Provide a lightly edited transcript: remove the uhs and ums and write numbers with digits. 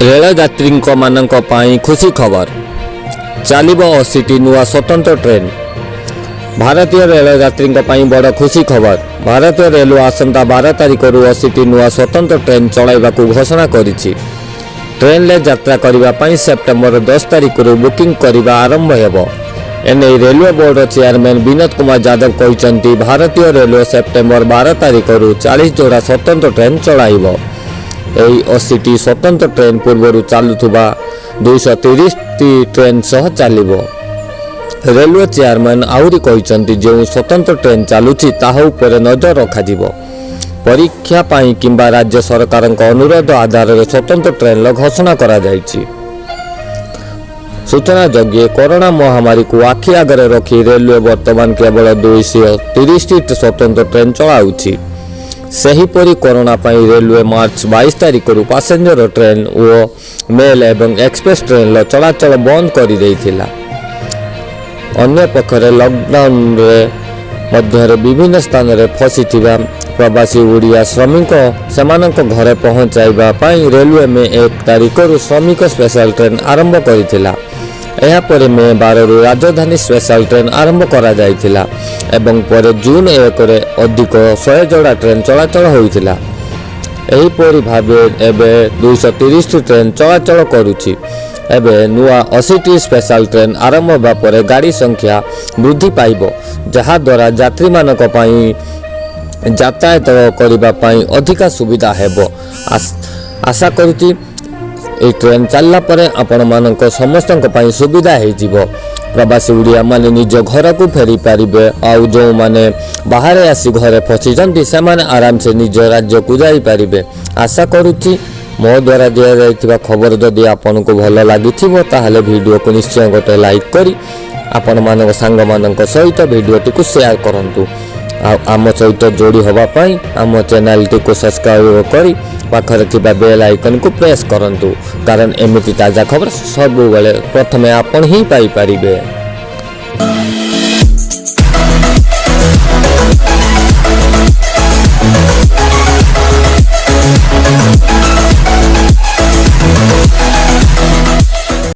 Rail यात्री मानक पाई खुशी खबर चलिबो 80टी नुआ स्वतंत्र ट्रेन। भारतीय रेल यात्री बड़ खुशी खबर। भारतीय रेलवे आसंता 12 तारिख 80टी नुआ स्वतंत्र ट्रेन चलाइबाकू घोषणा करिछि। ट्रेन ले यात्रा करने सेप्टेम्बर 10 तारिख बुकिंग करने आरंभ हेबो। एने railway board chairman Vinod Kumar Yadav कहते भारतीय रेलवे सेप्टेम्बर 12 तारिख 40 जोड़ा स्वतंत्र ट्रेन चलाइबो। एही 80टी स्वतंत्र ट्रेन पूर्व चलुवा 230टी ट्रेन सह चलिबो। रेलवे चेयरमैन आहुरी कहते जो स्वतंत्र ट्रेन चलुछि ताहा उपरे नजर रखाजिबो। परीक्षा पाई किंबा राज्य सरकार अनुरोध आधार में स्वतंत्र ट्रेन घोषणा करा जायछि। सूचना योग्य कोरोना महामारी को आखि आगे रखी रेलवे वर्तमान केवल 230टी स्वतंत्र ट्रेन चलाउछि। सेहीपरि कोरोना पाई रेलवे मार्च 22 तारिख पैसेंजर ट्रेन और मेल एवं एक्सप्रेस ट्रेन चलाचल बंद कर देइथिला। अन्य पक्षरे लॉकडाउन मध्य विभिन्न स्थान में फसी प्रवासी ओडिया श्रमिक सेमानक घरे पहुंचाइबा पाई रेलवे में 1 तारिख श्रमिक स्पेशल ट्रेन आरंभ करिथिला। एहा परे मे 12 राजधानी स्पेशल ट्रेन आरंभ करा जायथिला एवं परे जून 1 रे अधिक 100 जोड़ा ट्रेन चलाचल होइथिला। एही परि भाबे एबे 230 ट्रेन चलाचल करूछि। एबे नुआ 80टी स्पेशल ट्रेन आरंभ होबा परे गाड़ी संख्या वृद्धि पाइबो, जहा द्वारा यात्री मानक पई यातायात करबा पई अधिक सुविधा हेबो। आशा करूछि ए ट्रेन चलला परे आपण मानक समस्त सुविधा हो। प्रवासी ओडिया माने निज घर को फेरी पारिबे आउ जो माने बाहर आसी घरे फसी से माने आराम से निज राज्य को जाई पारिबे। आशा करूछि मो द्वारा दिया जाइथिबा खबर जदि आपन को भल लागिथिबो ताहाले वीडियो को निश्चय गोटे लाइक करी आपण मानक सांग मानक सहित वीडियो को शेयर करंतु। आम सहित जोड़ी हवा पाई आम चैनल को सब्सक्राइब करी पाखरे थिबा बेल आइकन को प्रेस करंतु, कारण एमिति ताजा खबर सब बेले प्रथमे आपण ही पाई पारिबे।